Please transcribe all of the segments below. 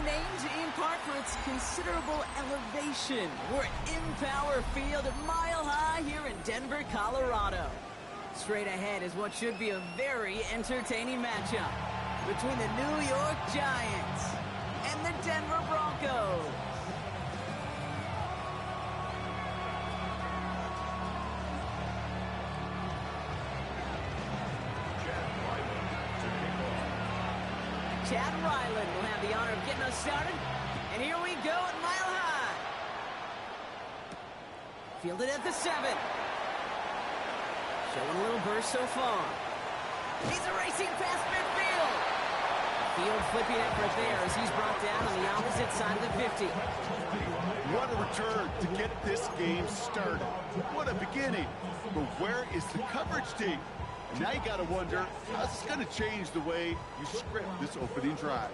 named in part for its considerable elevation. We're at Empower Field, Mile High here in Denver, Colorado. Straight ahead is what should be a very entertaining matchup between the New York Giants and the Denver Broncos. Chad Ryland will have the honor of getting us started. And here we go at Mile High. Fielded at the 7. Showing a little burst so far. He's a racing past midfield. Field flipping effort there as he's brought down on the opposite side of the 50. What a return to get this game started. What a beginning. But where is the coverage team? And now you got to wonder, how's this going to change the way you script this opening drive?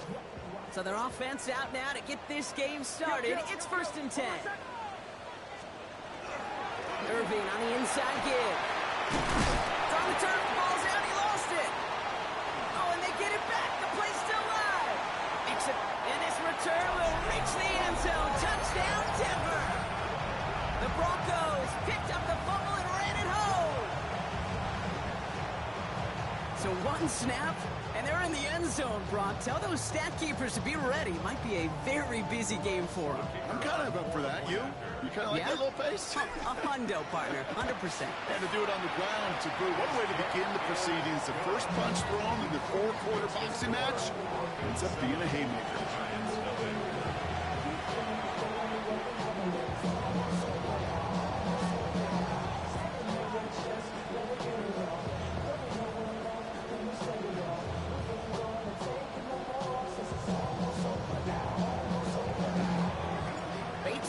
So their offense out now to get this game started. It's 1st and 10. Irving on the inside give. It's on the turf, ball's out, he lost it. Oh, and they get it back. The play's still live. And this return will reach the end zone. Touchdown, Denver. The Broncos picked up the fumble and ran it home. So one snap, and they're in the end zone, Brock. Tell those stat keepers to be ready. Might be a very busy game for them. I'm kind of up for that. You kind of like that little pace? A hundo, partner, 100%. And to do it on the ground, to boot. What a way to begin the proceedings. The first punch thrown in the 4-quarter boxing match ends up being a haymaker.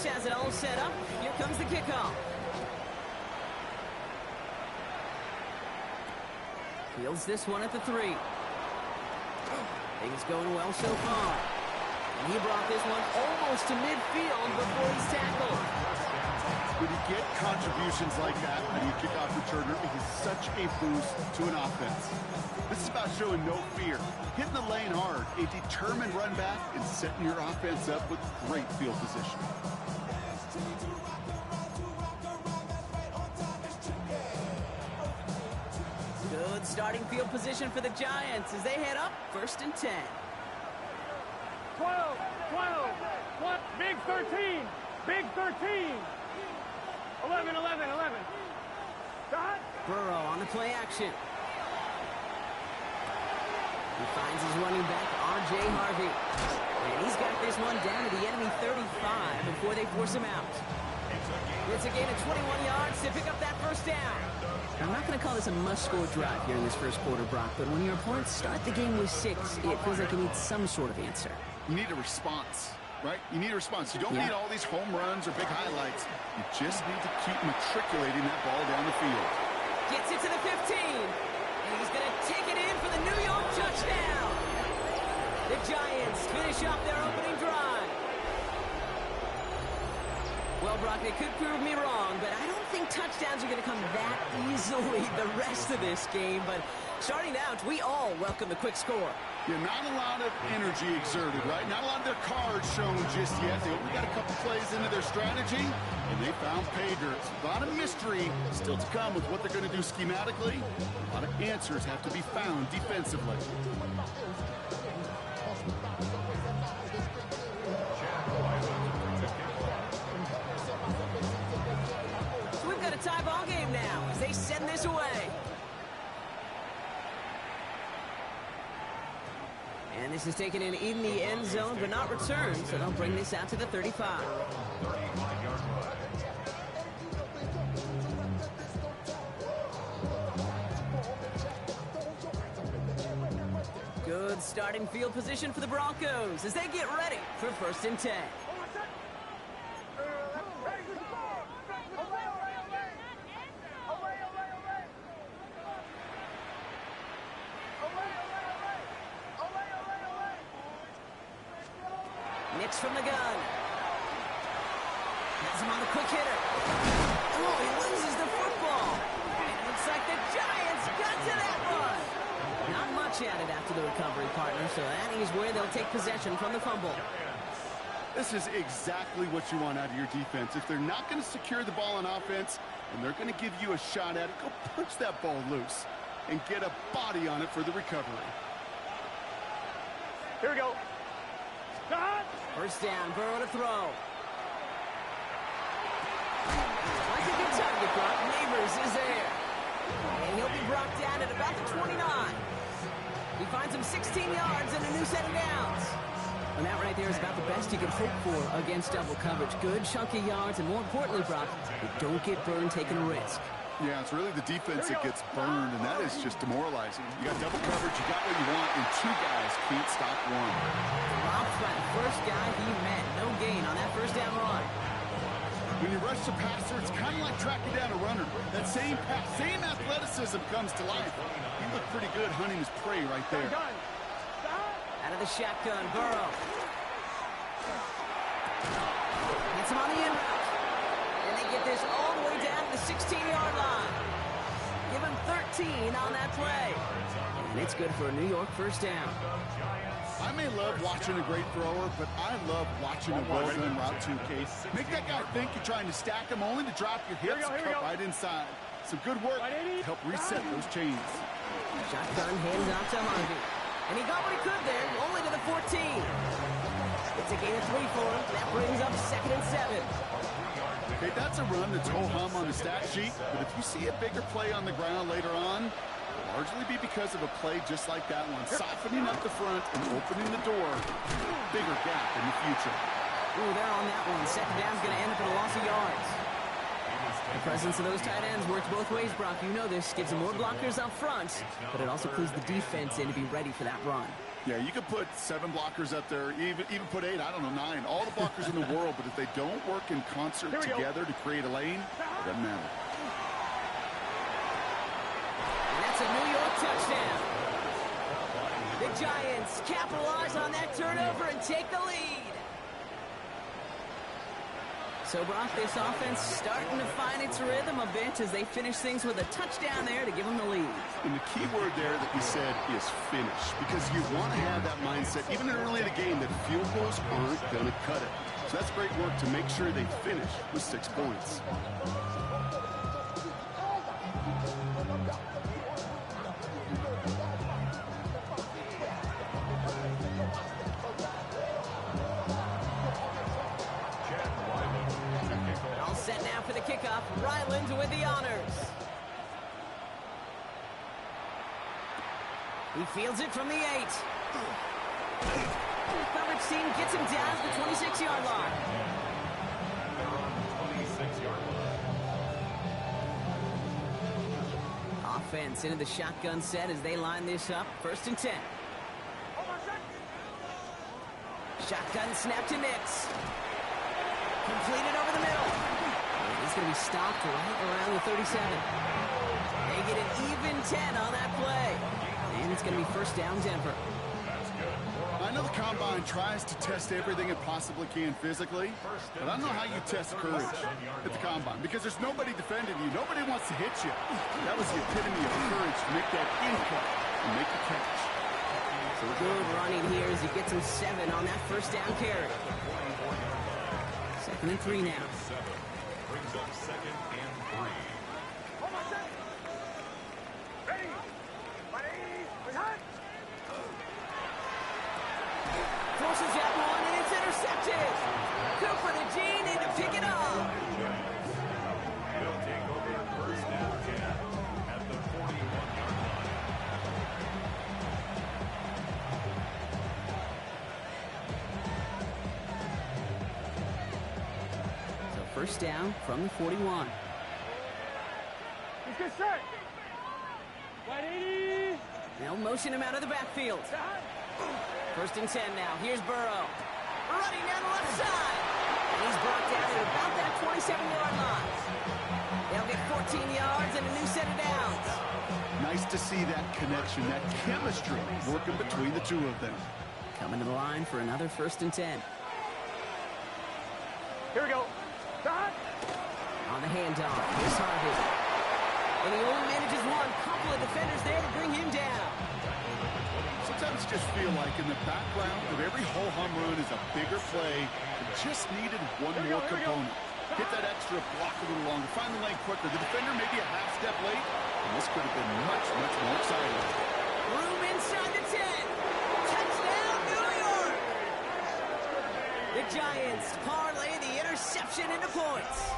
Has it all set up. Here comes the kickoff. Fields this one at the 3. Things going well so far. And he brought this one almost to midfield before he's tackled. When you get contributions like that on your kickoff returner, it is such a boost to an offense. This is about showing no fear, hitting the lane hard, a determined run back, and setting your offense up with great field position. Good starting field position for the Giants as they head up 1st and 10. 12, 1, big 13, big 13. 11. Dot. Burrow on the play action. He finds his running back, R.J. Harvey. And he's got this one down to the enemy 35 before they force him out. It's a gain of 21 yards to pick up that first down. I'm not going to call this a must-score drive here in this first quarter, Brock, but when your opponents start the game with 6, it feels like you need some sort of answer. You need a response, right? You need a response. You don't need all these home runs or big highlights. You just need to keep matriculating that ball down the field. Gets it to the 15. And he's going to take it in for the New York touchdown. The Giants finish off their opening drive. Well, Brock, they could prove me wrong, but I don't think touchdowns are going to come that easily the rest of this game. But starting out, we all welcome the quick score. Yeah, not a lot of energy exerted, right? Not a lot of their cards shown just yet. They only got a couple plays into their strategy, and they found pay dirt. A lot of mystery still to come with what they're going to do schematically. A lot of answers have to be found defensively. So we've got a tie ball game now as they send this away. And this is taken in the end zone, but not returned, so they'll bring this out to the 35. Good starting field position for the Broncos as they get ready for 1st and 10. Nix from the gun. Has him on the quick hitter. Oh, he loses the football. And it looks like the Giants got to that one. Not much added after the recovery, partner, so that is where they'll take possession from the fumble. This is exactly what you want out of your defense. If they're not going to secure the ball on offense and they're going to give you a shot at it, go punch that ball loose and get a body on it for the recovery. Here we go. Stop. First down, Burrow to throw. Like a good target, Brock. Neighbors is there. And he'll be brought down at about the 29. He finds him 16 yards and a new set of downs. And that right there is about the best you can hope for against double coverage. Good chunky yards, and more importantly, Brock, you don't get burned taking a risk. Yeah, it's really the defense that gets burned, and that is just demoralizing. You got double coverage, you got what you want, and two guys can't stop one. Dropped by the first guy he met. No gain on that first down run. When you rush the passer, it's kind of like tracking down a runner. That same athleticism comes to life. He looked pretty good hunting his prey right there. Out of the shotgun, Burrow. Gets him on the in route. And they get this all the way down to the 16-yard line. Give him 13 on that play. And it's good for a New York first down. I may love watching a great thrower, but I love watching a well-done route too, Case. Make that guy think you're trying to stack him only to drop your hips and cut right inside. Some good work to help reset those chains. Shotgun hands out to Harvey. And he got what he could there, only to the 14. It's a gain of 3 for him. That brings up 2nd and 7. Okay, that's a run that's ho-hum on the stat sheet, but if you see a bigger play on the ground later on, it'll largely be because of a play just like that one, softening up the front and opening the door. Bigger gap in the future. Ooh, they're on that one. Second down's going to end up in a loss of yards. The presence of those tight ends works both ways, Brock. You know this. Gives them more blockers up front, but it also clues the defense in to be ready for that run. Yeah, you could put 7 blockers up there, even put 8, I don't know, 9. All the blockers in the world, but if they don't work in concert together to create a lane, it doesn't matter. And that's a New York touchdown. The Giants capitalize on that turnover and take the lead. So, Brock, this offense starting to find its rhythm a bit as they finish things with a touchdown there to give them the lead. And the key word there that you said is finish, because you want to have that mindset, even early in the game, that field goals aren't going to cut it. So that's great work to make sure they finish with 6 points. Set now for the kickoff. Ryland with the honors. He fields it from the 8. Coverage team gets him down to the 26-yard line. Offense into the shotgun set as they line this up. 1st and 10. Shotgun snap to Nix. Completed over the middle. He's going to be stopped right around the 37. They get an even 10 on that play. And it's going to be 1st down Denver. I know the Combine tries to test everything it possibly can physically, but I don't know how you test courage at the Combine, because there's nobody defending you. Nobody wants to hit you. That was the epitome of courage to make that in-cut and make the catch. So good running here as he gets him 7 on that 1st down carry. 2nd and 3 now. Brings up 2nd and 3. Forces that one, and it's intercepted. Cooper to Gene in to pick it up. He'll take over 1st and 10 at the 41-yard line. So 1st down from the 41. Let's get set. 180. They'll motion him out of the backfield. 1st and 10 now. Here's Burrow. Running down the left side. And he's brought down at about that 27-yard line. They'll get 14 yards and a new set of downs. Nice to see that connection, that chemistry working between the two of them. Coming to the line for another 1st and 10. Here we go. Stop. On the handoff, here's Harvey. And he only manages one. Couple of defenders there to bring him down. Sometimes just feel like in the background of every ho-hum run is a bigger play that just needed one more component. Hit that extra block a little longer. Find the lane quicker. The defender may be a half step late, and this could have been much, much more exciting. Room inside the 10. Touchdown, New York! The Giants parlay the interception into points.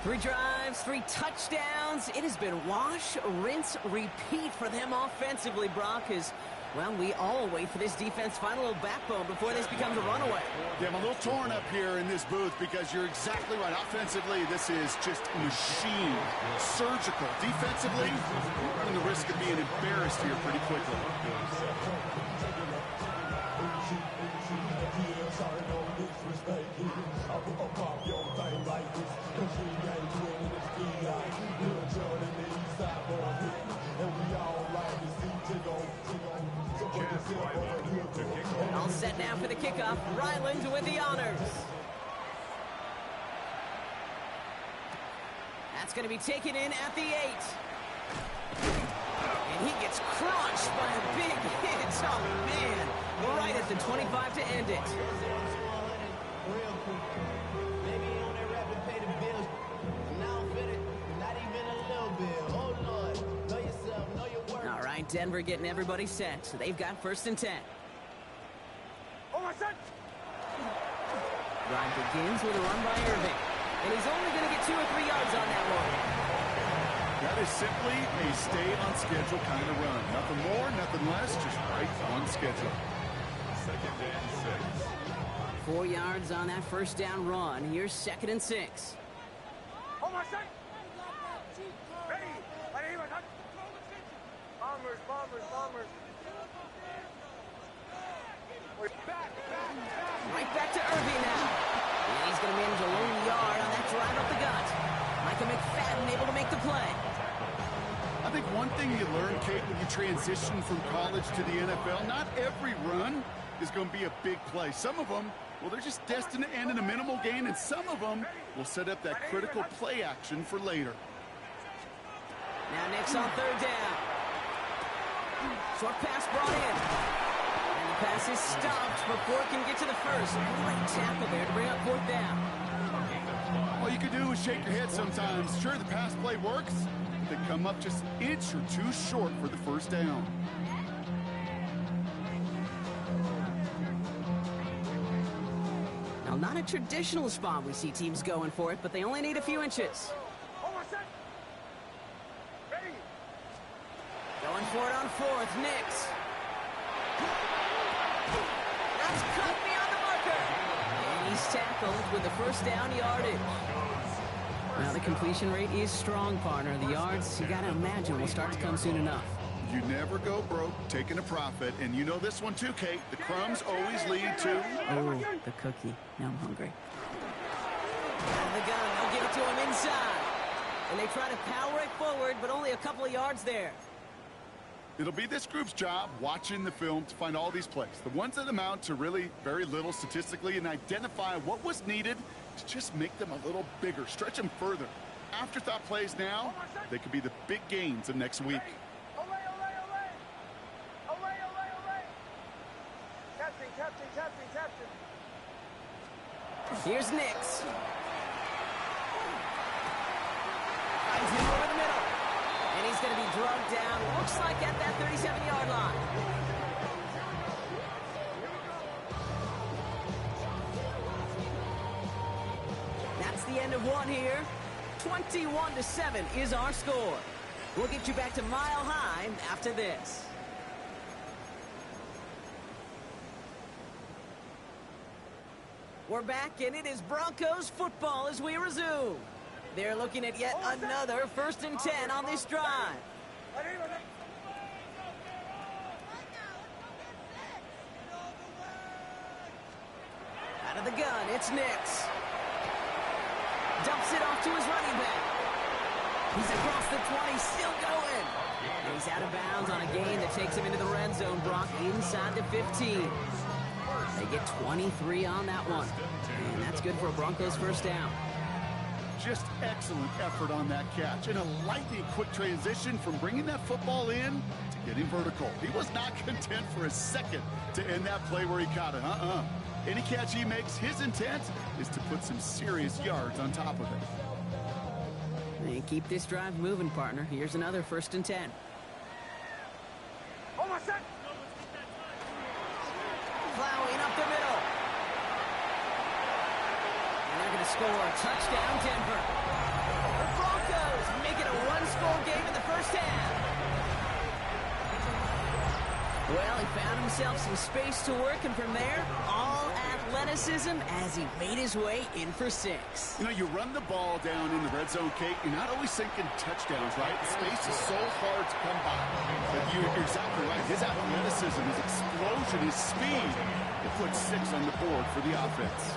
3 drives, 3 touchdowns. It has been wash, rinse, repeat for them offensively, Brock, as, well, we all wait for this defense find a little backbone before this becomes a runaway. Yeah, I'm a little torn up here in this booth because you're exactly right. Offensively, this is just machine, surgical. Defensively, we're running the risk of being embarrassed here pretty quickly. All set now for the kickoff. Ryland with the honors. That's going to be taken in at the 8. And he gets crushed by a big hit. Oh, man. Right at the 25 to end it. All right, Denver getting everybody set. So they've got 1st and 10. Drive begins with a run by Irving. And he's only going to get 2 or 3 yards on that one. That is simply a stay-on-schedule kind of run. Nothing more, nothing less, just right on schedule. 2nd and 6. 4 yards on that 1st down run. Here's 2nd and 6. Right back to Irving now. And he's going to manage a lone yard on that drive up the gut. Micah McFadden able to make the play. I think one thing you learn, Kate, when you transition from college to the NFL, not every run is going to be a big play. Some of them, well, they're just destined to end in a minimal gain, and some of them will set up that critical play action for later. Now Nick's on 3rd down. Short pass brought in. And the pass is stopped before it can get to the 1st. Great tackle there to bring up 4th down. All you can do is shake your head sometimes. Sure, the pass play works. They come up just an inch or 2 short for the 1st down. Now, not a traditional spot we see teams going for it, but they only need a few inches. Going for it on 4th, Nix. That's cut beyond the marker. And he's tackled with the 1st down yardage. Now, the completion rate is strong, partner. The yards, you got to imagine, will start to come soon enough. You never go broke taking a profit, and you know this one too, Kate. The crumbs always lead to... Oh, the cookie. Now I'm hungry. Out of the gun, they'll give it to him inside. And they try to power it forward, but only a couple of yards there. It'll be this group's job watching the film to find all these plays, the ones that amount to really very little statistically, and identify what was needed to just make them a little bigger, stretch them further. Afterthought plays now, they could be the big gains of next week. Here's Nix. Finds him over the middle. And he's going to be drugged down, looks like at that 37-yard line. That's the end of one here. 21-7 is our score. We'll get you back to Mile High after this. We're back, and it is Broncos football as we resume. They're looking at yet another 1st and 10 on this drive. Out of the gun, it's Nix. Dumps it off to his running back. He's across the 20, still going. And he's out of bounds on a gain that takes him into the red zone, Brock, inside the 15. They get 23 on that one. And that's good for a Broncos 1st down. Just excellent effort on that catch. And a lightning quick transition from bringing that football in to getting vertical. He was not content for a second to end that play where he caught it. Any catch he makes, his intent is to put some serious yards on top of it. And keep this drive moving, partner. Here's another 1st and 10. Almost set. Plowing up the middle. And they're going to score. Touchdown, Denver. The Broncos make it a one-score game in the first half. Well, he found himself some space to work, and from there, all athleticism as he made his way in for 6. You know, you run the ball down in the red zone, Kate, you're not always thinking touchdowns, right? The space is so hard to come by. But you're exactly right. His athleticism, his explosion, his speed, it puts 6 on the board for the offense.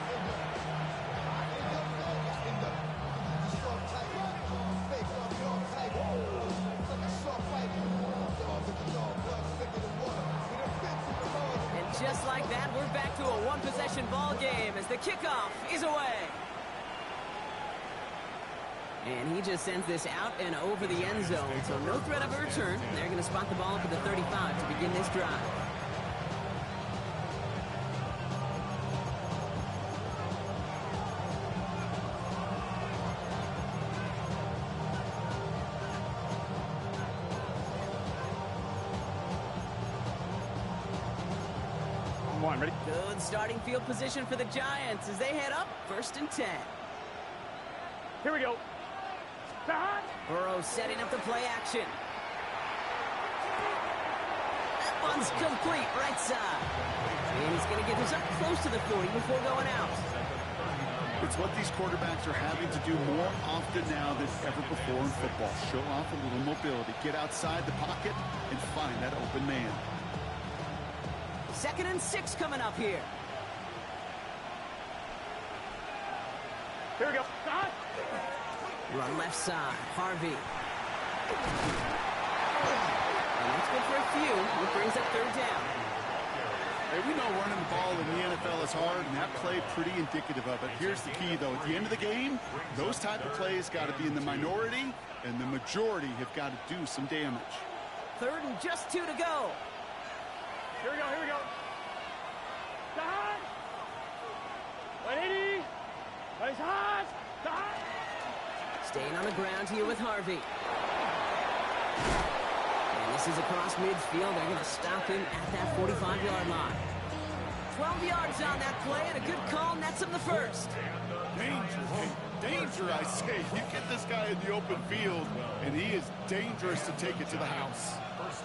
Just like that, we're back to a one-possession ball game as the kickoff is away. And he just sends this out and over the end zone, so no threat of a return. They're going to spot the ball up at the 35 to begin this drive. Ready? Good starting field position for the Giants as they head up 1st and 10. Here we go. Start. Burrow setting up the play action. That one's complete right side. And he's going to get this up close to the 40 before going out. It's what these quarterbacks are having to do more often now than ever before in football. Show off a little mobility. Get outside the pocket and find that open man. 2nd and 6 coming up here. Here we go. Start. Run left side. Harvey. And that's good for a few. It brings up 3rd down. Hey, we know running the ball in the NFL is hard, and that play pretty indicative of it. Here's the key, though. At the end of the game, those type of plays got to be in the minority, and the majority have got to do some damage. 3rd and just 2 to go. Here we go. Here we go. Start. 180. Nice hot. Start. Staying on the ground here with Harvey. And this is across midfield. They're going to stop him at that 45-yard line. 12 yards on that play, and a good call nets him the 1st. Danger, I say. You get this guy in the open field, and he is dangerous to take it to the house.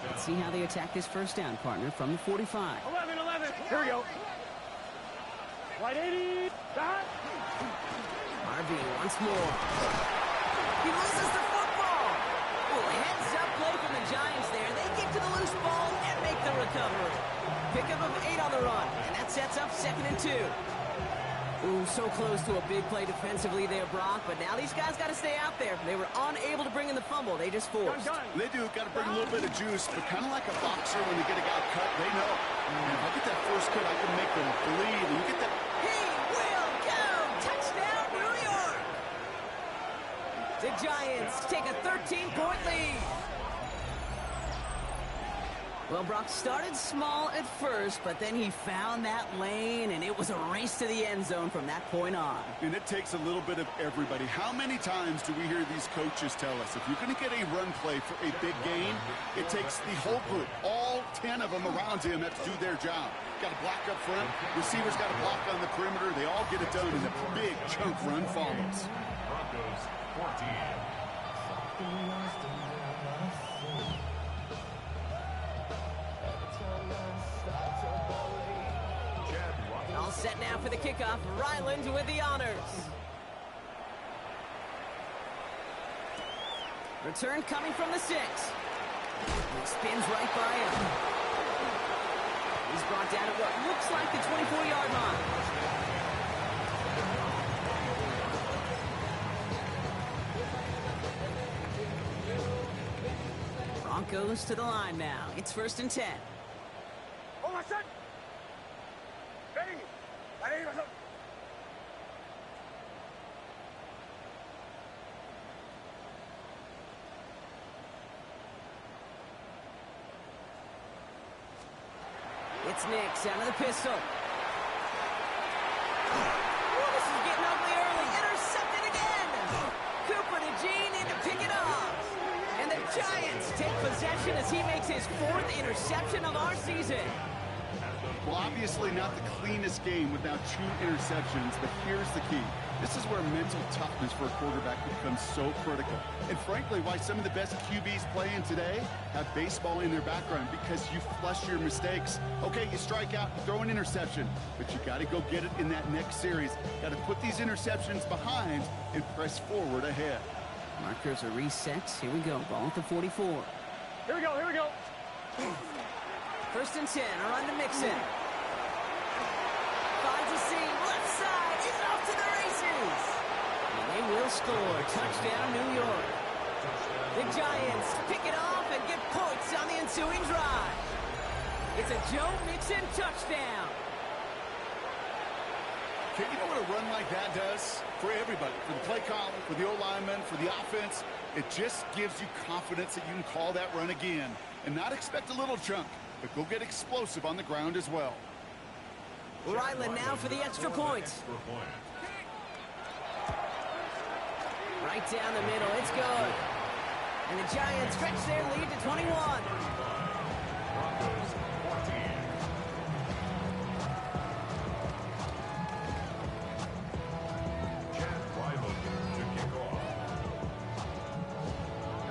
Let's see how they attack this 1st down, partner, from the 45. 11. Here we go. 180. Start. Harvey once more. He loses the football. Well, heads-up play from the Giants there. They get to the loose ball and make the recovery. Pickup of 8 on the run, and that sets up 2nd and 2. Ooh, so close to a big play defensively there, Brock, but now these guys got to stay out there. They were unable to bring in the fumble. They just forced. They do. Got to bring a little bit of juice, but kind of like a boxer when they get a guy cut, they know. If I get that first cut, I can make them bleed. And you get that. He will go! Touchdown, New York! The Giants take a 13-point lead. Well, Brock started small at first, but then he found that lane, and it was a race to the end zone from that point on. And it takes a little bit of everybody. How many times do we hear these coaches tell us, if you're going to get a run play for a big game, it takes the whole group, all 10 of them around him have to do their job. Got to block up front. Receivers got to block on the perimeter. They all get it done, and a big chunk run follows. Broncos 14. All set now for the kickoff. Ryland with the honors. Return coming from the 6. He spins right by him. He's brought down at what looks like the 24-yard line. Broncos to the line now. It's 1st and 10. Oh, my son. Ready. Ready. It's Nix out of the pistol. Giants take possession as he makes his 4th interception of our season. Well, obviously not the cleanest game with now 2 interceptions, but here's the key. This is where mental toughness for a quarterback becomes so critical. And frankly, why some of the best QBs playing today have baseball in their background, because you flush your mistakes. Okay, you strike out, throw an interception, but you got to go get it in that next series. Got to put these interceptions behind and press forward ahead. Markers are reset. Here we go. Ball at the 44. Here we go, here we go. 1st and 10. A run to Mixon. Finds a seam. Left side. He's off to the races. And they will score. Touchdown, New York. The Giants pick it off and get points on the ensuing drive. It's a Joe Mixon touchdown. Okay, you know what a run like that does for everybody? For the play caller, for the O-lineman, for the offense. It just gives you confidence that you can call that run again and not expect a little chunk, but go get explosive on the ground as well. Ryland now for the extra point. Right down the middle. It's good. And the Giants stretch their lead to 21.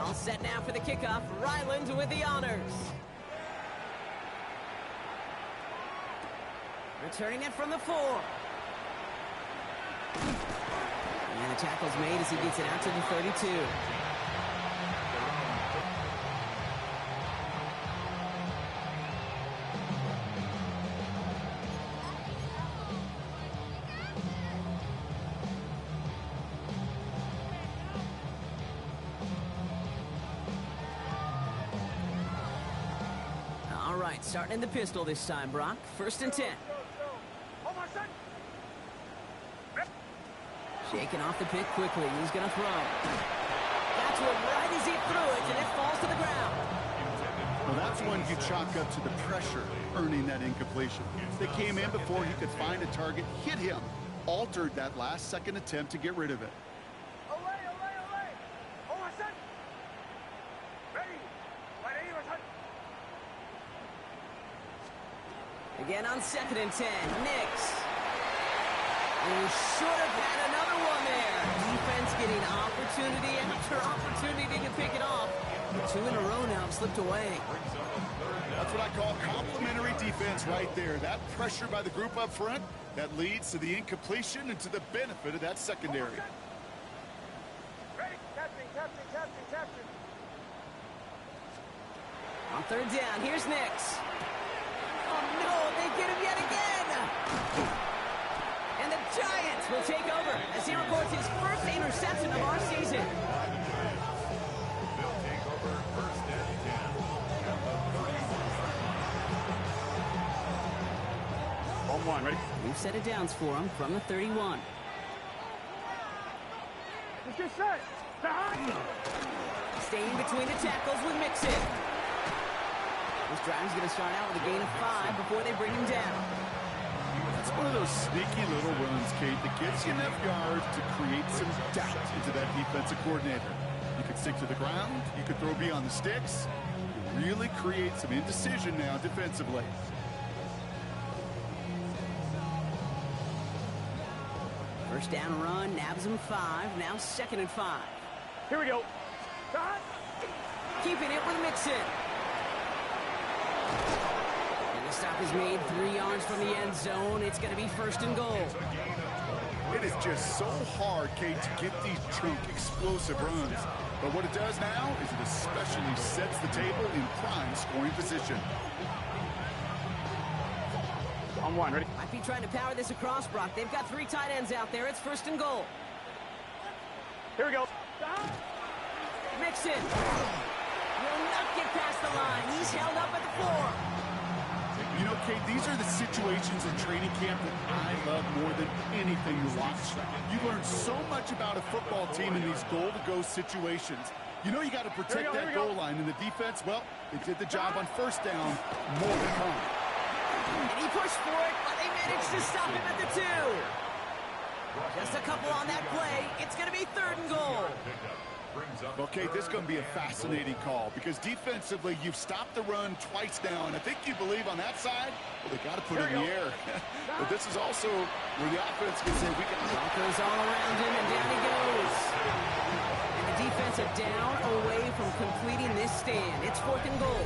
All set now for the kickoff. Ryland with the honors. Returning it from the 4. And the tackle's made as he gets it out to the 32. All right, starting in the pistol this time, Brock. 1st and 10. Shaking off the pick quickly. He's going to throw. That's one right as he threw it, and it falls to the ground. Well, that's one you chalk up to the pressure earning that incompletion. They came in before he could find a target, hit him, altered that last-second attempt to get rid of it. Again on 2nd and 10. Nix. We should have had another one there. Defense getting opportunity after opportunity to pick it off. But 2 in a row now have slipped away. That's what I call complimentary defense right there. That pressure by the group up front, that leads to the incompletion and to the benefit of that secondary. Captain. On 3rd down, here's Nix. Oh no, they get him yet again. And the Giants will take over as he records his 1st interception of our season. They'll take over 1st and 10. On 1, ready? We've set it downs for him from the 31. Let's get set. Behind. Staying between the tackles with Mixon. This drive's going to start out with a gain of 5 before they bring him down. It's one of those sneaky little runs, Kate, that gets you enough yards to create some doubt into that defensive coordinator. You could stick to the ground. You could throw beyond the sticks. You really create some indecision now defensively. First down run, nabs him 5. Now 2nd and 5. Here we go. Keeping it with Mixon. And the stop is made 3 yards from the end zone. It's going to be 1st and goal. It is just so hard, Kate, to get these chunk explosive runs. But what it does now is it especially sets the table in prime scoring position. On 1, ready? Might be trying to power this across, Brock. They've got 3 tight ends out there. It's 1st and goal. Here we go. Mixon will not get past the line. He's held up at the 4. You know, Kate, these are the situations in training camp that I love more than anything to watch. You learn so much about a football team in these goal-to-go situations. You know you got to protect that goal line, and the defense, well, they did the job on 1st down. More to come. And he pushed for it, but they managed to stop him at the 2. Just a couple on that play. It's going to be 3rd and goal. Okay, this is going to be a fascinating call because defensively, you've stopped the run twice now, and I think you believe on that side, well, they got to put it in the air. But this is also where the offense can say, we got Broncos all around him, and down he goes. And the defense are down away from completing this stand. It's 4th and goal.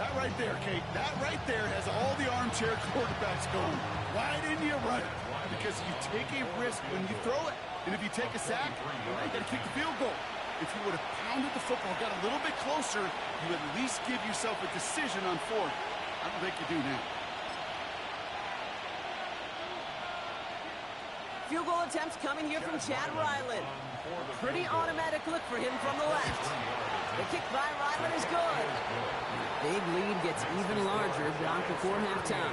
that right there, Kate. That right there has all the armchair quarterbacks going. Why didn't you run it? Because you take a risk when you throw it. And if you take a sack, well, you got to kick the field goal. If you would have pounded the football, got a little bit closer, you would at least give yourself a decision on 4th. I don't think you do now. Field goal attempts coming here from Chad Ryland. Pretty automatic look for him from the left. The kick by Ryland is good. Big lead gets even larger down before halftime.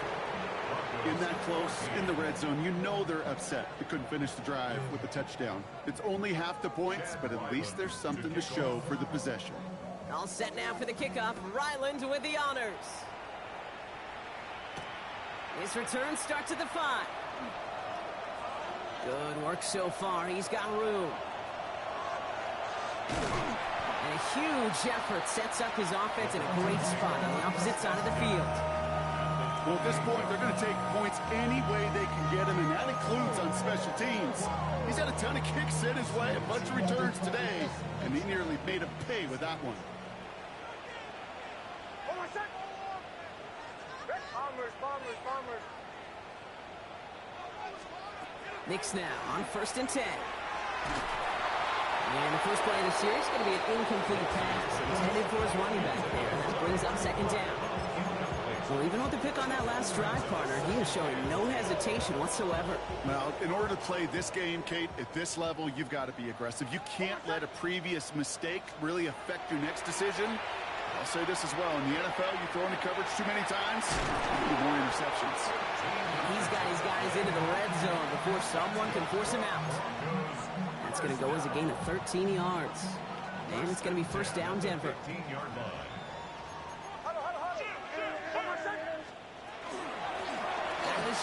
In that close, in the red zone, you know they're upset. They couldn't finish the drive with the touchdown. It's only half the points, but at least there's something to show for the possession. All set now for the kickoff. Ryland with the honors. His return starts at the 5. Good work so far. He's got room. And a huge effort sets up his offense in a great spot on the opposite side of the field. Well, at this point, they're going to take points any way they can get him, and that includes on special teams. He's had a ton of kicks sent his way, a bunch of returns today, and he nearly made him pay with that one. Bombers. Knicks now on 1st and 10. And the first play of the series is going to be an incomplete pass. He's headed for his running back there. That brings up 2nd down. Well, even with the pick on that last drive, partner, he is showing no hesitation whatsoever. Well, in order to play this game, Kate, at this level, you've got to be aggressive. You can't let a previous mistake really affect your next decision. I'll say this as well. In the NFL, you throw into coverage too many times, you get more interceptions. He's got his guys into the red zone before someone can force him out. That's going to go as a gain of 13 yards. And it's going to be 1st down, Denver. 15-yard line.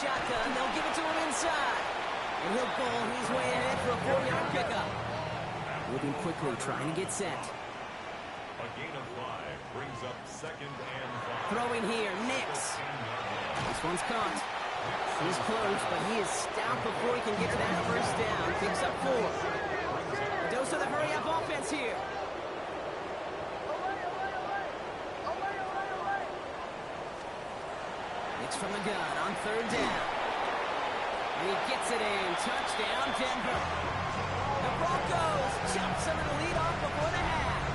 Shotgun, they'll give it to him inside. And he'll pull, he's way ahead for a 4-yard pickup. Moving quickly, trying to get set. A gain of 5 brings up 2nd and 5. Throwing here, Nix. This one's caught. He's close, but he is stopped before he can get to that 1st down. Picks up 4. A dose of the hurry-up offense here. From the gun on 3rd down. And he gets it in. Touchdown, Denver. The Broncos jump some of the lead off before the half.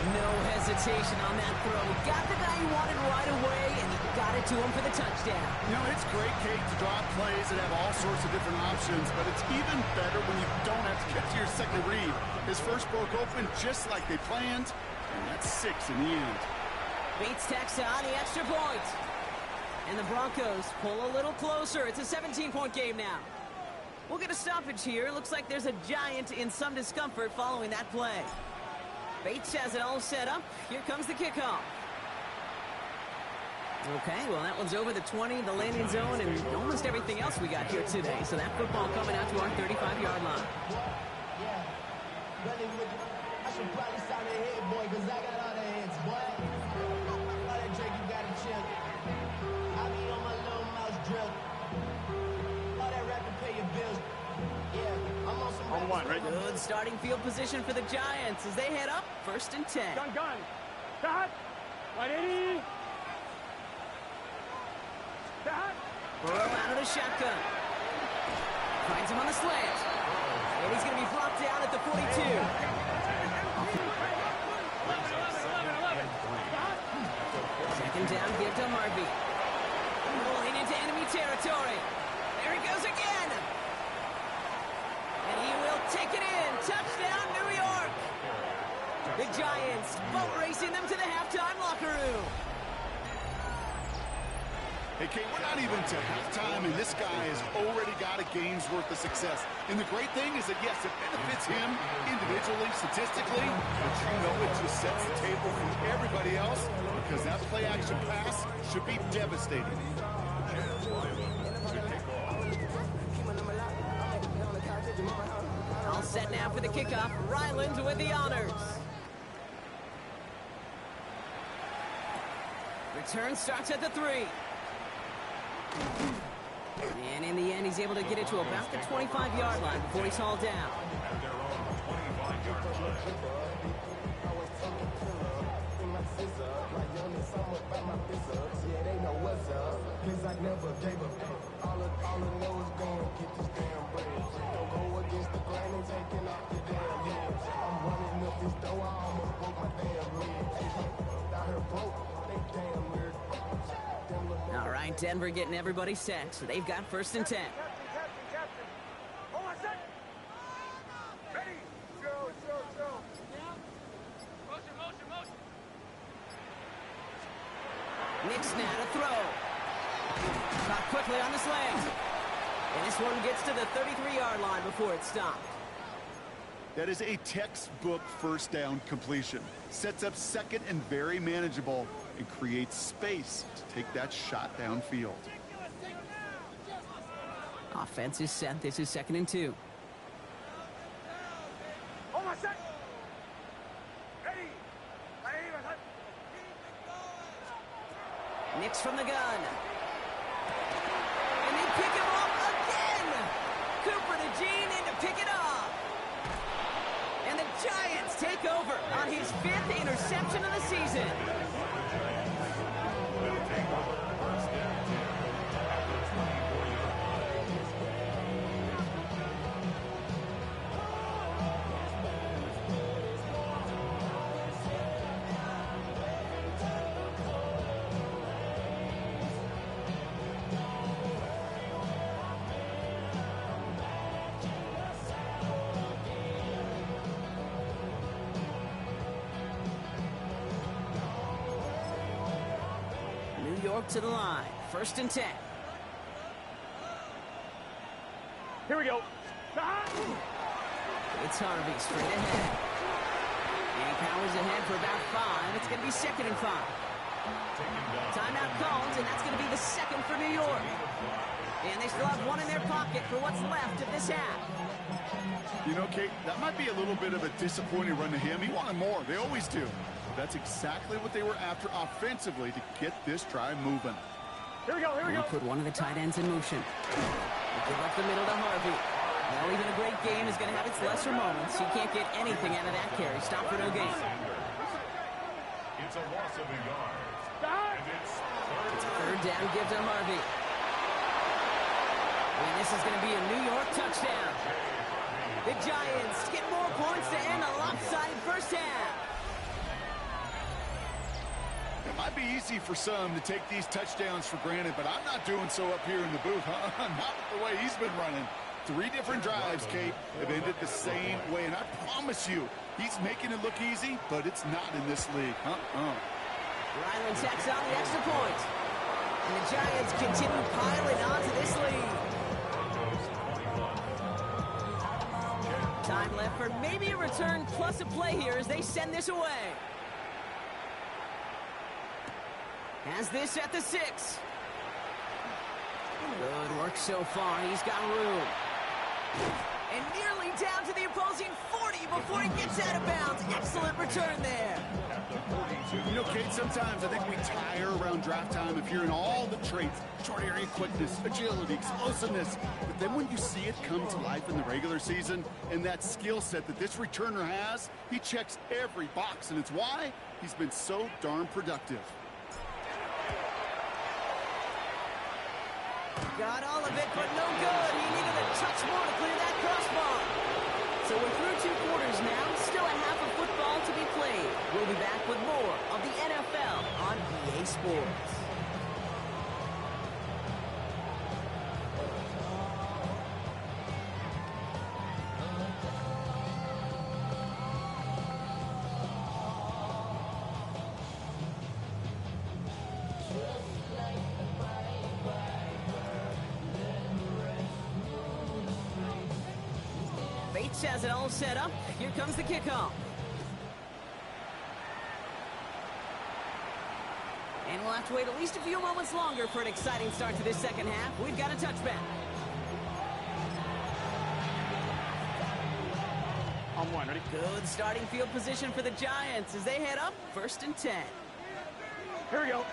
No hesitation on that throw. Got the guy he wanted right away, and he got it to him for the touchdown. You know, it's great, Kate, to draw plays and have all sorts of different options, but it's even better when you don't have to get to your second read. His first broke open just like they planned, and that's 6 in the end. Bates tacks on the extra point. And the Broncos pull a little closer. It's a 17-point game now. We'll get a stoppage here. Looks like there's a Giant in some discomfort following that play. Bates has it all set up. Here comes the kickoff. Okay, well, that one's over the 20, the landing zone, and almost everything else we got here today. So that football coming out to our 35-yard line. I should probably sign a head, boy, because I got all the heads, boy. All that Drake, you gotta chill. I be on my little mouse drill. All that rapping, pay your bills. Yeah, I'm on some On one, right? Good starting field position for the Giants as they head up 1st and 10. Gun. Cut. 180. Cut. Burrow out of the shotgun. Finds him on the slant. And he's going to be brought down at the 42. Second down, give to Harvey. Rolling into enemy territory. There he goes again. And he will take it in. Touchdown, New York. The Giants boat racing them to the halftime locker room. Hey, Kate, we're not even to halftime, and this guy has already got a game's worth of success. And the great thing is that, yes, it benefits him individually, statistically, but you know it just sets the table for everybody else because that play-action pass should be devastating. All Set now for the kickoff. Ryland with the honors. Return starts at the 3. And in the end, he's able to get it to about the 25-yard line before he's hauled down. At their own 25-yard line. All right, Denver getting everybody set, so they've got 1st and 10. Captain. Hold on a second. Ready? Go. Motion. Knicks now to throw. Caught quickly on the slant. And this one gets to the 33-yard line before it's stopped. That is a textbook first down completion. Sets up 2nd and very manageable and creates space to take that shot downfield. Offense is set. This is 2nd and 2. Hold on a second. Ready? Knicks from the gun. And they pick him off again. Cooper to Gene in to pick it off. And the Giants take over on his 5th interception of the season. New York to the line. 1st and 10. Here we go. It's Harvey straight ahead. And he powers ahead for about 5. It's going to be 2nd and 5. Timeout called, and that's going to be the 2nd for New York. And they still have 1 in their pocket for what's left of this half. You know, Kate, that might be a little bit of a disappointing run to him. He wanted more. They always do. That's exactly what they were after offensively to get this drive moving. Here we go. And put one of the tight ends in motion. Give up the middle to Harvey. Well, even a great game is going to have its lesser moments. He can't get anything out of that carry. Stop for no gain. It's a loss of a yard. And it's It's a 3rd down. Give to Harvey. And this is going to be a New York touchdown. The Giants get more points to end a lopsided first half. It might be easy for some to take these touchdowns for granted, but I'm not doing so up here in the booth. Not the way he's been running. 3 different drives, Kate, have ended the same way. And I promise you, he's making it look easy, but it's not in this league. Ryland tacks on the extra point. And the Giants continue piling onto this lead. Time left for maybe a return plus a play here as they send this away. Has this at the 6. Good work so far. He's got room. And nearly down to the opposing 40 before he gets out of bounds. Excellent return there. You know, Kate, sometimes I think we tire around draft time of hearing all the traits, short area quickness, agility, explosiveness. But then when you see it come to life in the regular season and that skill set that this returner has, he checks every box. And it's why he's been so darn productive. Got all of it, but no good. He needed a touch more to clear that crossbar. So we're through 2 quarters now. Still a half of football to be played. We'll be back with more of the NFL on EA Sports. Bates has it all set up. Here comes the kickoff. And we'll have to wait at least a few moments longer for an exciting start to this second half. We've got a touchback. on one. Ready? Good starting field position for the Giants as they head up 1st and 10. Here we go.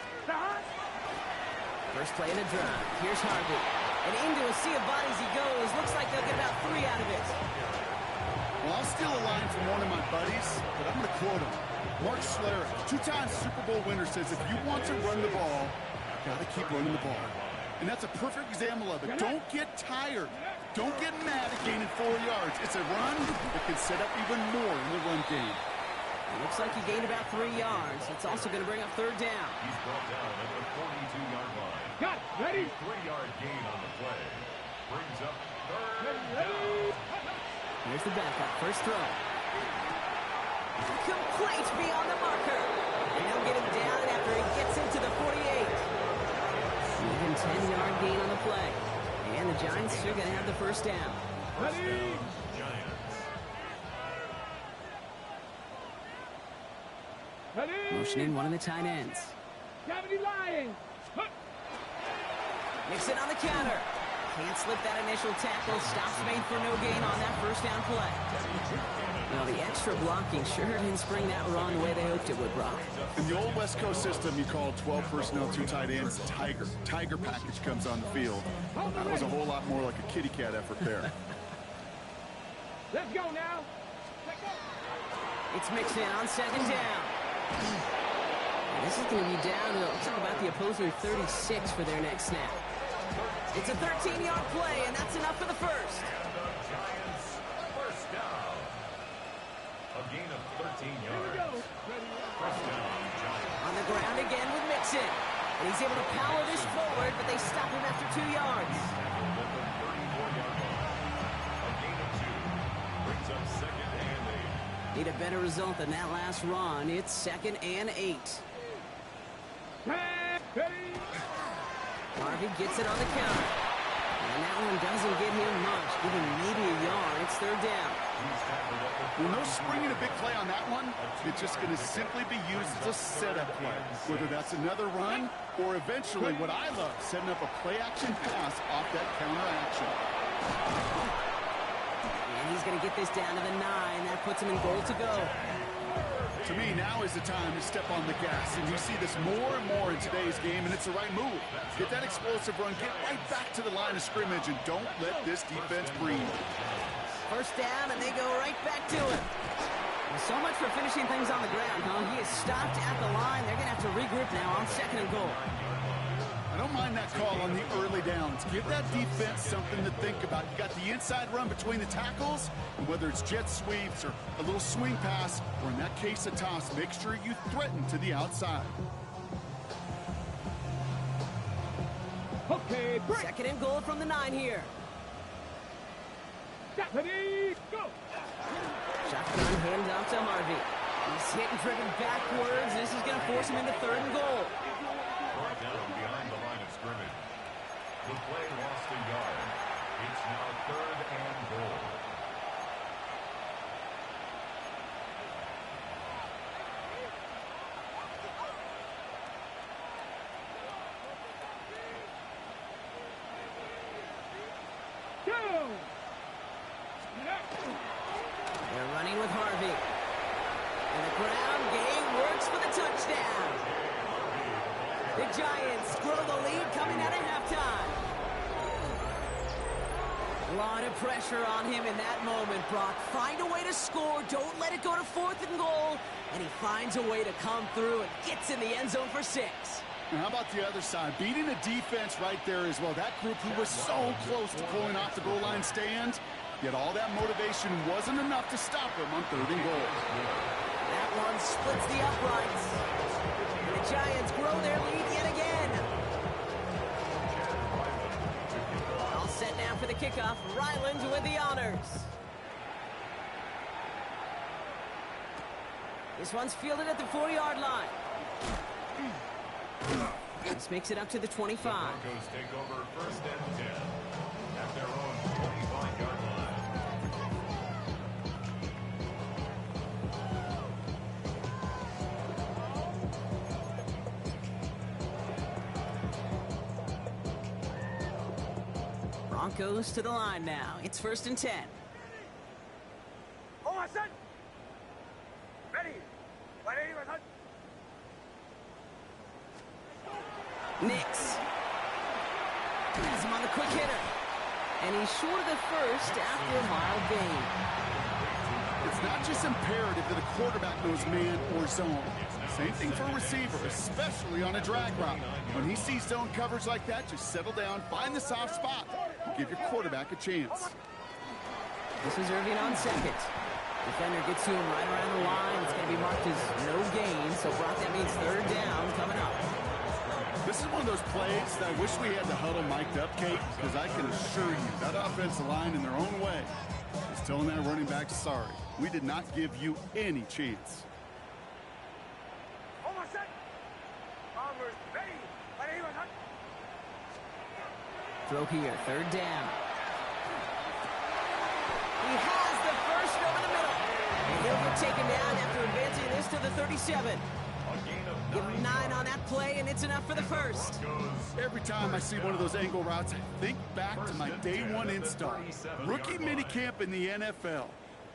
First play in a drive. Here's Harvey. And into a sea of bodies he goes. Looks like they'll get about 3 out of it. Well, I'll steal a line from one of my buddies, but I'm going to quote him. Mark Schlereth, 2-time Super Bowl winner, says if you want to run the ball, you got to keep running the ball. And that's a perfect example of it. Don't get tired. Don't get mad at gaining 4 yards. It's a run that can set up even more in the run game. It looks like he gained about 3 yards. It's also going to bring up 3rd down. He's brought down at the 42-yard line. Got it. Ready? 3-yard gain on the play. Brings up 3rd down. Here's the backup. First throw. Complete beyond the marker. And they'll get him down after he gets into the 48. Even 10-yard gain on the play. And the Giants are going to have the first down. Ready? Giants. Ready? Motioning one of the tight ends. Gravity Lions. Mixon on the counter. Can't slip that initial tackle. Stops made for no gain on that first down play. Well, the extra blocking sure didn't spring that run the way they hoped it would, Brock. In the old West Coast system, you called 12 personnel, 2 tight ends, Tiger. Tiger package comes on the field. That was a whole lot more like a kitty cat effort there. Let's go now. Let's go. It's Mixon on 2nd down. And this is going to be down to about the opposing 36 for their next snap. It's a 13-yard play, and that's enough for the first. Giants first down. A gain of 13 yards. First down, Giants. On the ground again with Mixon. And he's able to power this forward, but they stop him after 2 yards. At the 34-yard line. A gain of 2. Brings up 2nd and 8. Need a better result than that last run. It's 2nd and 8. Ready? Harvey gets it on the counter. And that one doesn't get him much, giving maybe a yard. It's 3rd down. Well, no springing a big play on that one. It's just going to simply be used as a setup play. Whether that's another run or eventually what I love, setting up a play-action pass off that counter action. And he's going to get this down to the 9. That puts him in goal to go. To me, now is the time to step on the gas, and you see this more and more in today's game, and it's the right move. Get that explosive run, get right back to the line of scrimmage, and don't let this defense breathe. First down, and they go right back to it. Well, so much for finishing things on the ground, huh? He is stopped at the line. They're going to have to regroup now on 2nd and goal. I don't mind that call on the early downs. Give that defense something to think about. You got the inside run between the tackles, and whether it's jet sweeps or a little swing pass, or in that case a toss, make sure you threaten to the outside. Okay, break. 2nd and goal from the 9 here. Ready? Go. Shotgun hand off to Harvey. He's hit and driven backwards. This is going to force him into 3rd and goal. Brought down behind the line of scrimmage. The play lost a yard. It's now 3rd and goal. Go. They're running with Harvey. And the ground game works for the touchdown. The Giants grow the lead coming out of halftime. A lot of pressure on him in that moment, Brock. Find a way to score. Don't let it go to 4th and goal. And he finds a way to come through and gets in the end zone for 6. And how about the other side? Beating the defense right there as well. That group who was so close to pulling off the goal line stand, yet all that motivation wasn't enough to stop them on 3rd and goal. That one splits the uprights. And the Giants grow their lead yet again. All set now for the kickoff. Ryland with the honors. This one's fielded at the 4-yard line. This makes it up to the 25. The Broncos take over 1st and 10 at their own 25-yard Broncos to the line now. It's 1st and 10. Oh, I said Nix. Has him on the quick hitter. And he's short of the first after a mild gain. It's not just imperative that a quarterback knows man or zone. Same thing for a receiver, especially on a drag route. When he sees zone coverage like that, just settle down, find the soft spot, and give your quarterback a chance. This is Irving on second. Defender gets to him right around the line. It's going to be marked as no gain, so Brock, that means third down coming up. This is one of those plays that I wish we had the huddle mic'd up, Kate, because I can assure you that offensive line in their own way is telling that running back, sorry, we did not give you any chance. Throw here, third down. He has the first over the middle. And he'll get taken down after advancing this to the 37. Give him 9 on that play, and it's enough for the first. Every time I see one of those angle routes, I think back to my day one install. Rookie minicamp in the NFL.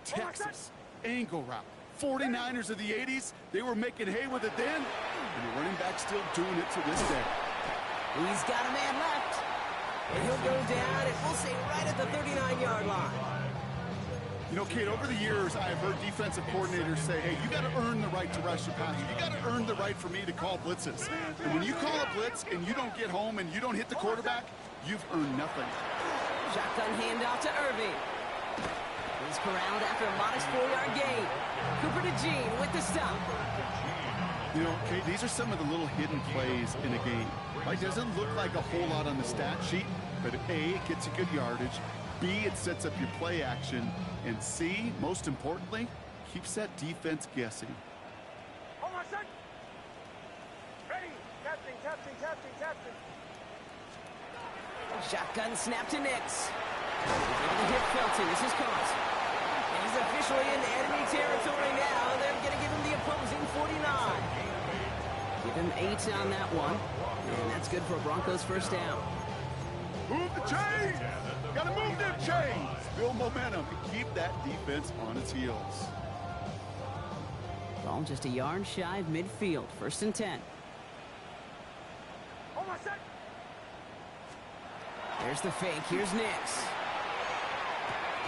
Texas, angle route. 49ers of the 80s, they were making hay with it then, and the running back's still doing it to this day. He's got a man left. And he'll go down, and we'll say right at the 39-yard line. You know, Kate, over the years, I have heard defensive coordinators say, hey, you got to earn the right to rush the passer. You got to earn the right for me to call blitzes. And when you call a blitz and you don't get home and you don't hit the quarterback, you've earned nothing. Shotgun handoff to Irving. He's corralled after a modest 4-yard gain. Cooper to Gene with the stop. You know, Kate, these are some of the little hidden plays in a game. Right? Doesn't look like a whole lot on the stat sheet, but A, it gets you good yardage. B, it sets up your play action. And C, most importantly, keeps that defense guessing. Hold on a sec. Ready. Captain. Shotgun snap to Nix. The hit Felton. This is caught. And he's officially in enemy territory now. They're going to give him the opposing 49. Give him 8 on that one. And that's good for a Broncos first down. Move the chains! Gotta move them chains! Build momentum and keep that defense on its heels. Ball just a yard shy of midfield. 1st and 10. Hold on a sec. There's the fake. Here's Nix.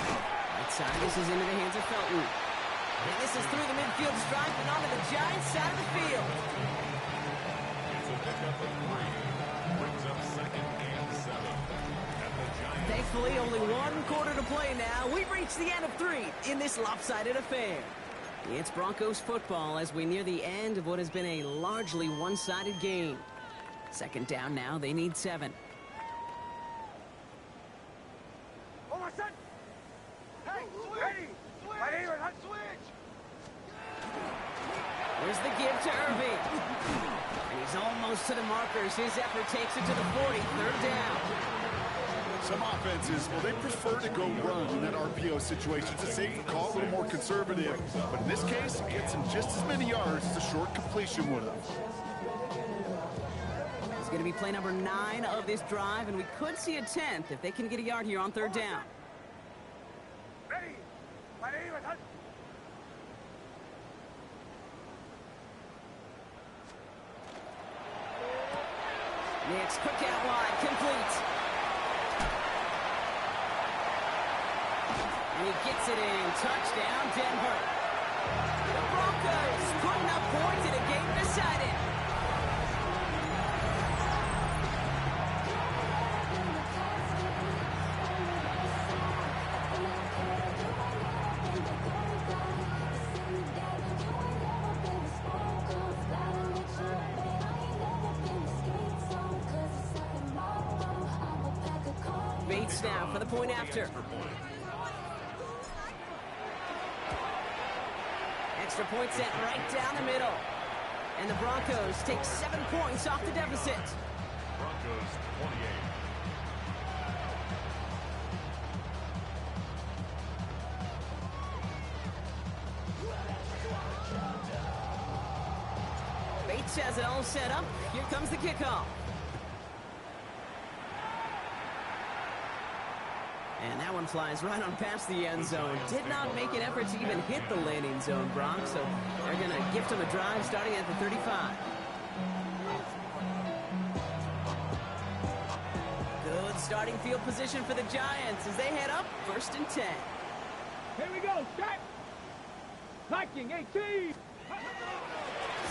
Right side. This is into the hands of Felton. And this is through the midfield stripe and onto the Giants side of the field. It's a pickup of 3. Brings up 2nd and 7. At the Giants. Thankfully, only 1 quarter to play now. We've reached the end of 3 in this lopsided affair. It's Broncos football as we near the end of what has been a largely one-sided game. 2nd down now. They need 7. Hold on a sec. Hey, ready. Right here, switch. There's the give to Irving. And he's almost to the markers. His effort takes it to the 40. 3rd down. Some offenses, well, they prefer to go run in that RPO situation. It's a safe call, a little more conservative. But in this case, it gets him just as many yards as a short completion would have. It's going to be play number 9 of this drive, and we could see a 10th if they can get a yard here on 3rd down. Ready. Right here, Nix, quick out wide, complete. And he gets it in. Touchdown, Denver. The Broncos putting up points in a game decided. Bates now for the point after. Extra point set right down the middle. And the Broncos take 7 points off the deficit. Broncos 28. Bates has it all set up. Here comes the kickoff. And that one flies right on past the end zone. Did not make an effort to even hit the landing zone, Brock. So they're going to gift him a drive starting at the 35. Starting field position for the Giants as they head up 1st and 10. Here we go. Start. Liking 18.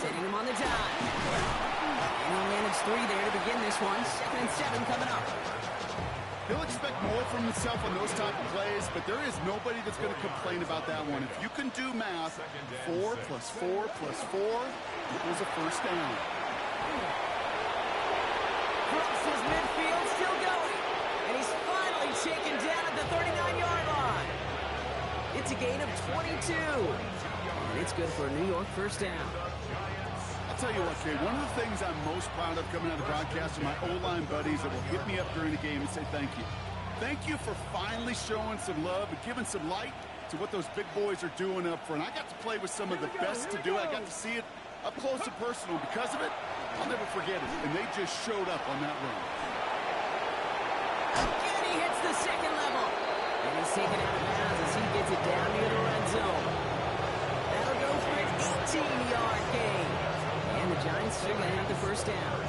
Setting him on the dime. And he'll manage 3 there to begin this one. 2nd and 7 coming up. He'll expect more from himself on those type of plays, but there is nobody that's going to complain about that one. If you can do math, 4 plus 4 plus 4 equals a first down. Crosses midfield, still going. And he's finally taken down at the 39-yard line. It's a gain of 22. And it's good for a New York first down. I'll tell you what, Kay, one of the things I'm most proud of coming out of the broadcast are my O-line buddies that will hit me up during the game and say thank you. Thank you for finally showing some love and giving some light to what those big boys are doing up front. I got to play with some of the best to do it. I got to see it up close and personal. Because of it, I'll never forget it. And they just showed up on that run. Again, he hits the second level. And he's taken out of bounds as he gets it down near the red zone. That'll go for an 18-yard gain. And the Giants still going to have the first down.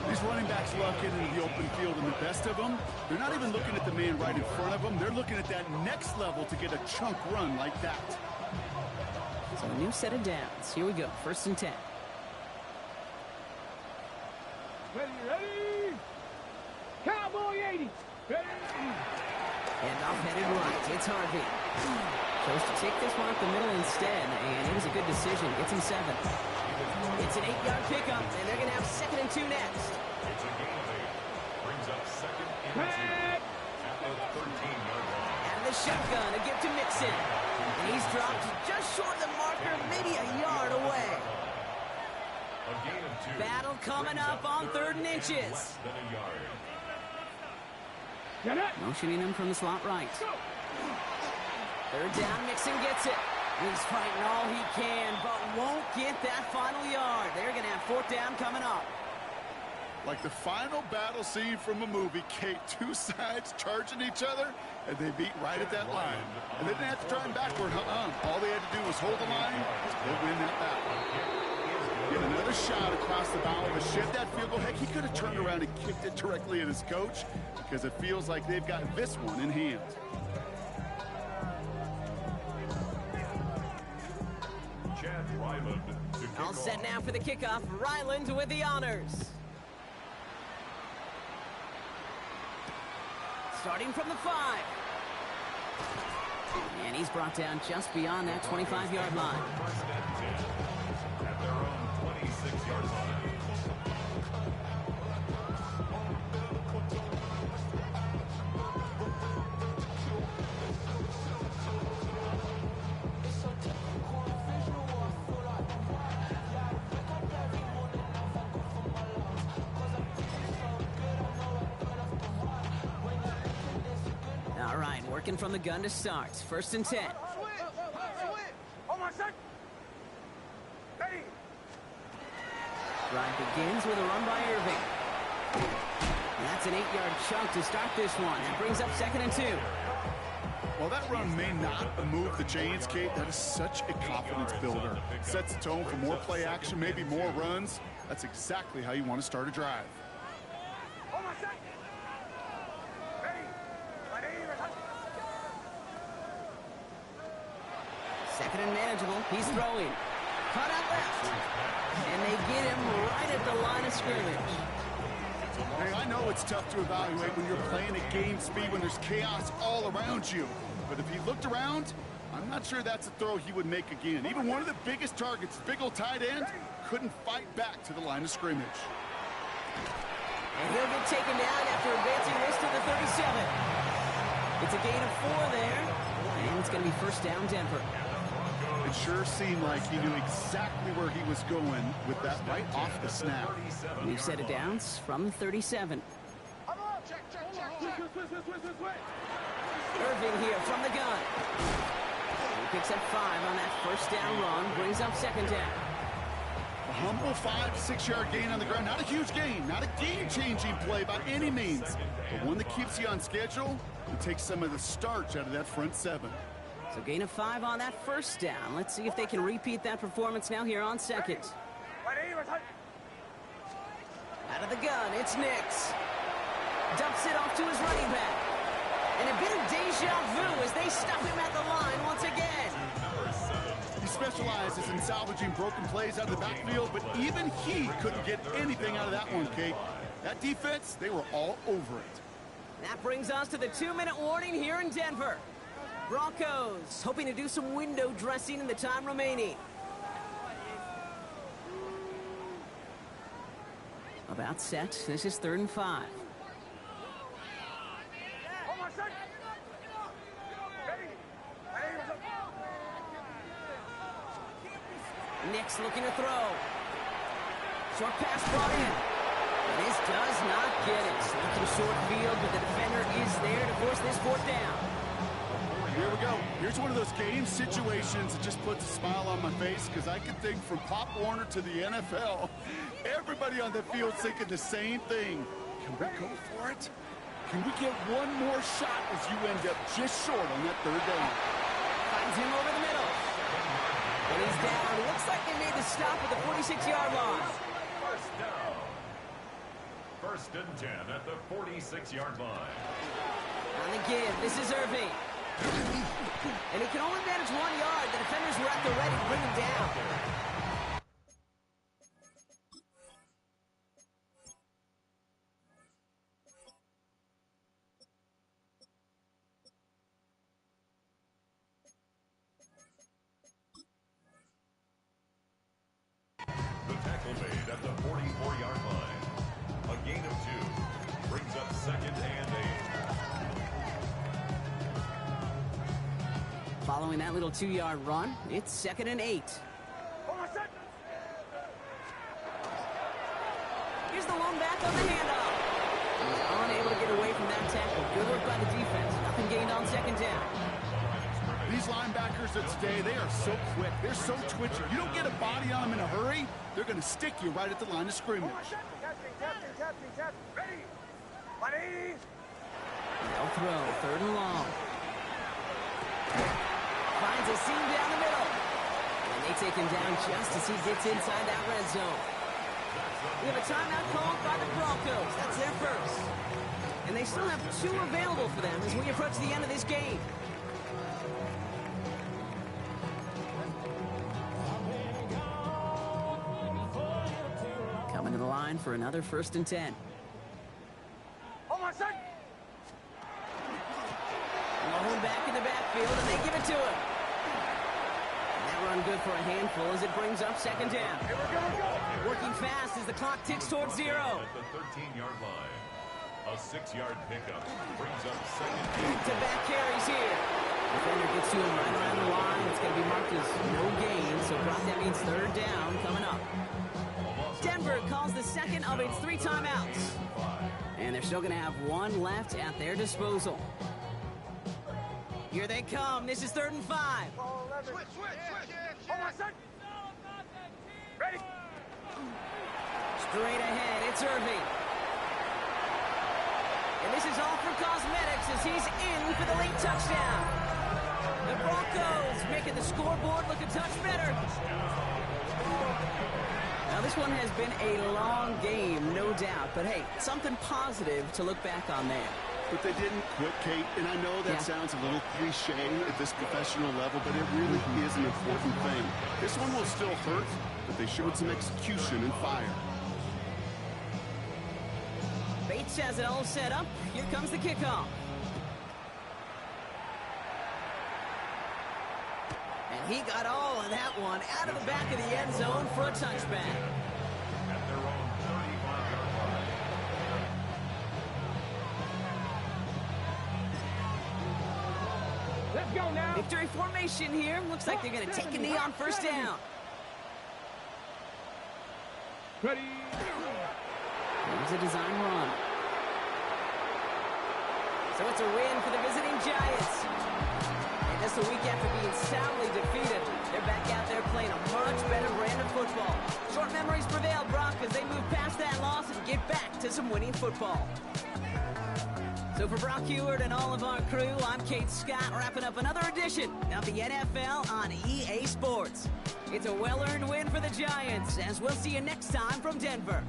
These running backs love getting into the open field, and the best of them, they're not even looking at the man right in front of them. They're looking at that next level to get a chunk run like that. So a new set of downs. Here we go. 1st and 10. Ready. Cowboy 80. Ready. And off headed right. It's Harvey. Chose to take this one up the middle instead, and it was a good decision. Gets him 7. It's an 8-yard pickup, and they're going to have 2nd and 2 next. It's a gain of 8. Brings up 2nd and 2 at the 13-yard line. And the shotgun, a gift to Mixon. And he's dropped just short of the marker, maybe a yard away. A gain of 2. Battle coming up on 3rd and inches. Less than a yard. Motioning him from the slot right. 3rd down, Mixon gets it. He's fighting all he can, but won't get that final yard. They're going to have 4th down coming up. Like the final battle scene from a movie, Kate, 2 sides charging each other, and they beat right at that line. And they didn't have to turn backward. All they had to do was hold the line to win that battle. Get another shot across the bow to shed that field goal. Heck, he could have turned around and kicked it directly at his coach because it feels like they've got this one in hand. All set now for the kickoff. Ryland with the honors. Starting from the 5. And he's brought down just beyond that 25-yard line. 1st and 10 at their own 26-yard line. All right, working from the gun to start. 1st and 10. On my set. Ready. Drive begins with a run by Irving. And that's an 8-yard chunk to start this one. That brings up 2nd and 2. While that run may not move the chains, Kate, that is such a confidence builder. Sets the tone for more play action, maybe more runs. That's exactly how you want to start a drive. On my set. Ready. Second and manageable. He's throwing. Cut out left. And they get him right at the line of scrimmage. Hey, I know it's tough to evaluate when you're playing at game speed when there's chaos all around you. But if he looked around, I'm not sure that's a throw he would make again. Even one of the biggest targets, big old tight end, couldn't fight back to the line of scrimmage. And he'll get taken down after advancing this to the 37. It's a gain of 4 there. And it's going to be 1st down, Denver. It sure seemed like he knew exactly where he was going with that right off the snap. New set of downs from the 37. Irving here from the gun. He picks up 5 on that 1st down run, brings up 2nd down. A humble 5 to 6-yard gain on the ground. Not a huge gain, not a game-changing play by any means, but one that keeps you on schedule and takes some of the starch out of that front 7. So gain of 5 on that 1st down. Let's see if they can repeat that performance now here on 2nd. Out of the gun, it's Nix. Dumps it off to his running back. And a bit of deja vu as they stop him at the line once again. He specializes in salvaging broken plays out of the backfield, but even he couldn't get anything out of that one, Kate. That defense, they were all over it. That brings us to the 2-minute warning here in Denver. Broncos hoping to do some window dressing in the time remaining. About set. This is 3rd and 5. Nick's looking to throw. Short pass brought in. This does not get it. Looking short field, but the defender is there to force this 4th down. Here we go. Here's one of those game situations that just puts a smile on my face because I can think from Pop Warner to the NFL. Everybody on the field thinking the same thing. Can we go for it? Can we get one more shot as you end up just short on that 3rd down? Finds him over the middle. And he's down. It looks like they made the stop at the 46-yard line. First down. 1st and 10 at the 46-yard line. On the give, this is Irving. And he can only manage 1 yard. The defenders were at the ready to bring him down. The tackle made at the 44-yard line. A gain of 2 brings up 2nd and 8. Following that little 2-yard run, it's 2nd and 8. Here's the lone back on the handoff. He's unable to get away from that tackle. Good work by the defense. Nothing gained on 2nd down. These linebackers of today, they are so quick. They're so twitchy. You don't get a body on them in a hurry, they're going to stick you right at the line of scrimmage. Ready. 180. They'll throw. 3rd and long. Finds a seam down the middle. And they take him down just as he gets inside that red zone. We have a timeout called by the Broncos. That's their first. And they still have 2 available for them as we approach the end of this game. Coming to the line for another 1st and 10. Hold on, son. Lone back in the backfield, and they give it to him. And that run good for a handful as it brings up 2nd down. Here we go. Working fast as the clock ticks towards 0. At the 13-yard line. A 6-yard pickup brings up 2nd. Back-to-back carries here. Defender gets to him right around the line. It's going to be marked as no gain, so that means 3rd down coming up. Denver calls the 2nd of its 3 timeouts. And they're still going to have 1 left at their disposal. Here they come. This is 3rd and 5. Switch. Hold on, son. Ready. Straight ahead, it's Irving. And this is all for cosmetics as he's in for the late touchdown. The Broncos making the scoreboard look a touch better. Now, this one has been a long game, no doubt. But, hey, something positive to look back on there. But they didn't quit, Kate, and I know that sounds a little cliche at this professional level, but it really is an important thing. This one will still hurt, but they showed some execution and fire. Bates has it all set up. Here comes the kickoff. And he got all of that one out of the back of the end zone for a touchback. At their own 35-yard line. Let's go now. Victory formation here. Looks like they're going to take a knee on 1st down. Ready. Here's a design run. So it's a win for the visiting Giants. And just a week after being soundly defeated, they're back out there playing a much better brand of football. Short memories prevail, Brock, as they move past that loss and get back to some winning football. So for Brock Heward and all of our crew, I'm Kate Scott, wrapping up another edition of the NFL on EA Sports. It's a well-earned win for the Giants, as we'll see you next time from Denver.